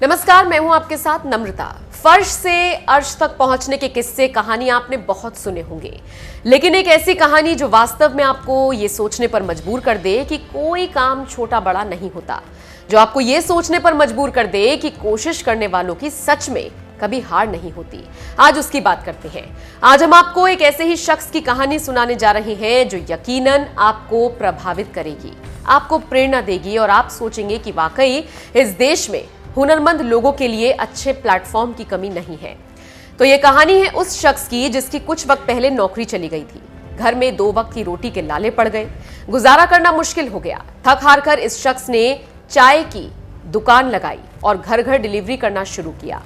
नमस्कार, मैं हूं आपके साथ नम्रता। फर्श से अर्श तक पहुंचने के किस्से कहानी आपने बहुत सुने होंगे, लेकिन एक ऐसी कहानी जो वास्तव में आपको ये सोचने पर मजबूर कर दे कि कोई काम छोटा बड़ा नहीं होता, जो आपको ये सोचने पर मजबूर कर दे कि कोशिश करने वालों की सच में कभी हार नहीं होती। आज उसकी बात करते हैं। आज हम आपको एक ऐसे ही शख्स की कहानी सुनाने जा रहे हैं जो यकीनन आपको प्रभावित करेगी, आपको प्रेरणा देगी और आप सोचेंगे कि वाकई इस देश में हुनरमंद लोगों के लिए अच्छे प्लेटफॉर्म की कमी नहीं है। तो ये कहानी है उस शख्स की जिसकी कुछ वक्त पहले नौकरी चली गई थी। घर में 2 वक्त की रोटी के लाले पड़ गए, गुजारा करना मुश्किल हो गया। थक हार कर इस शख्स ने चाय की दुकान लगाई और घर घर डिलीवरी करना शुरू किया।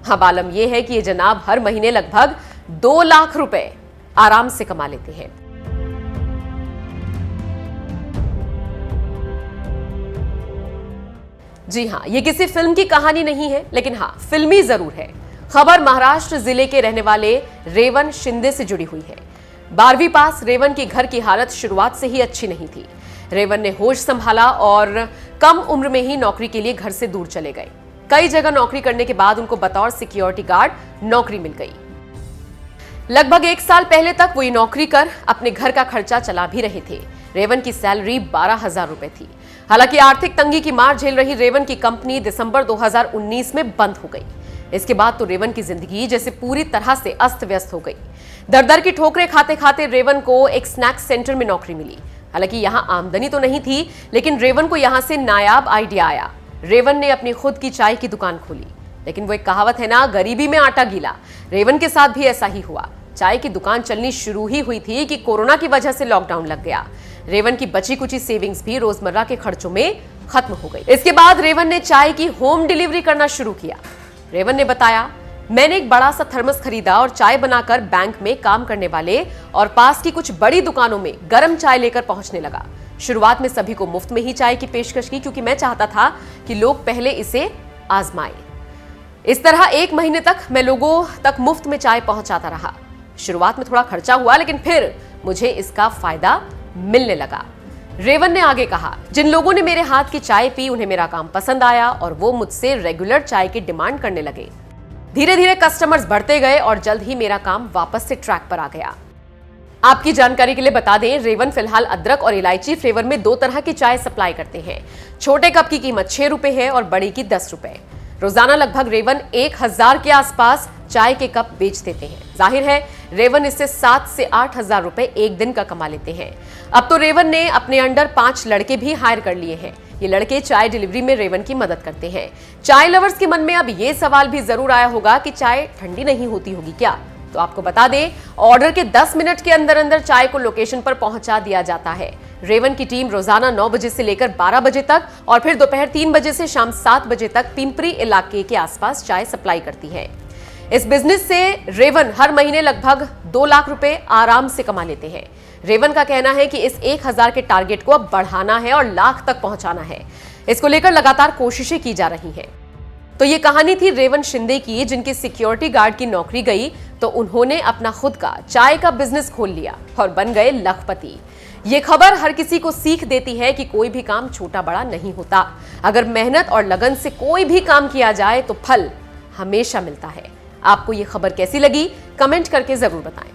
अब आलम यह है कि ये जनाब हर महीने लगभग 2 लाख रुपए आराम से कमा लेते हैं। जी हां, ये किसी फिल्म की कहानी नहीं है, लेकिन हां, फिल्मी जरूर है। खबर महाराष्ट्र जिले के रहने वाले रेवन शिंदे से जुड़ी हुई है। 12वीं पास रेवन के घर की हालत शुरुआत से ही अच्छी नहीं थी। रेवन ने होश संभाला और कम उम्र में ही नौकरी के लिए घर से दूर चले गए। कई जगह नौकरी करने के बाद उनको बतौर सिक्योरिटी गार्ड नौकरी मिल गई। लगभग 1 साल पहले तक वो ये नौकरी कर अपने घर का खर्चा चला भी रहे थे। रेवन की सैलरी 12,000 रुपए थी। हालांकि आर्थिक तंगी की मार झेल रही रेवन की कंपनी दिसंबर 2019 में बंद हो गई। इसके बाद तो रेवन की जिंदगी जैसे पूरी तरह से अस्त व्यस्त हो गई। दर दर की ठोकरें खाते खाते रेवन को एक स्नैक्स सेंटर में नौकरी मिली। हालांकि यहां आमदनी तो नहीं थी, लेकिन रेवन को यहां से नायाब आइडिया आया। रेवन ने अपनी खुद की चाय की दुकान खोली। लेकिन वो एक कहावत है ना, गरीबी में आटा गीला। रेवन के साथ भी ऐसा ही हुआ। चाय की दुकान चलनी शुरू ही हुई थी कि कोरोना की वजह से लॉकडाउन लग गया। रेवन की बची कुची सेविंग्स भी रोजमर्रा के खर्चों में खत्म हो गई। इसके बाद रेवन ने चाय की होम डिलीवरी करना शुरू किया। रेवन ने बताया, मैंने एक बड़ा सा थर्मस खरीदा और चाय बनाकर बैंक में काम करने वाले और पास की कुछ बड़ी दुकानों में गर्म चाय लेकर पहुंचने लगा। शुरुआत में सभी को मुफ्त में ही चाय की पेशकश की, क्योंकि मैं चाहता था कि लोग पहले इसे आजमाएं। इस तरह 1 महीने तक मैं लोगों तक मुफ्त में चाय पहुंचाता रहा। शुरुआत में थोड़ा खर्चा हुआ, लेकिन फिर मुझे इसका फायदा मिलने लगा। रेवन ने आगे कहा, जिन लोगों ने मेरे हाथ की चाय पी उन्हें मेरा काम पसंद आया और वो मुझसे रेगुलर चाय की डिमांड करने लगे। धीरे धीरे कस्टमर्स बढ़ते गए और जल्द ही मेरा काम वापस से ट्रैक पर आ गया। आपकी जानकारी के लिए बता दें, रेवन फिलहाल अदरक और इलायची फ्लेवर में 2 तरह की चाय सप्लाई करते हैं। छोटे कप की कीमत 6 रुपए है और बड़ी की 10 रुपए। रोजाना लगभग रेवन 1000 के आसपास चाय के कप बेच देते हैं। जाहिर है रेवन इससे 7 से 8,000 रुपए एक दिन का कमा लेते हैं। अब तो रेवन ने अपने अंडर 5 लड़के भी हायर कर लिए हैं। ये लड़के चाय डिलीवरी में रेवन की मदद करते हैं। चाय लवर्स के मन में अब ये सवाल भी जरूर आया होगा कि चाय ठंडी नहीं होती होगी क्या? तो आपको बता दें, ऑर्डर के 10 मिनट के अंदर अंदर चाय को लोकेशन पर पहुंचा दिया जाता है। रेवन की टीम रोजाना 9 बजे से लेकर 12 बजे तक और फिर दोपहर 3 बजे से शाम 7 बजे तक पिंपरी इलाके के आसपास चाय सप्लाई करती है। इस बिजनेस से रेवन हर महीने लगभग 2 लाख रुपए आराम से कमा लेते हैं। रेवन का कहना है कि इस 1000 के टारगेट को अब बढ़ाना है और लाख तक पहुंचाना है। इसको लेकर लगातार कोशिशें की जा रही हैं। तो ये कहानी थी रेवन शिंदे की, जिनकी सिक्योरिटी गार्ड की नौकरी गई तो उन्होंने अपना खुद का चाय का बिजनेस खोल लिया और बन गए लखपति। ये खबर हर किसी को सीख देती है कि कोई भी काम छोटा बड़ा नहीं होता। अगर मेहनत और लगन से कोई भी काम किया जाए तो फल हमेशा मिलता है। आपको ये खबर कैसी लगी, कमेंट करके जरूर बताएं।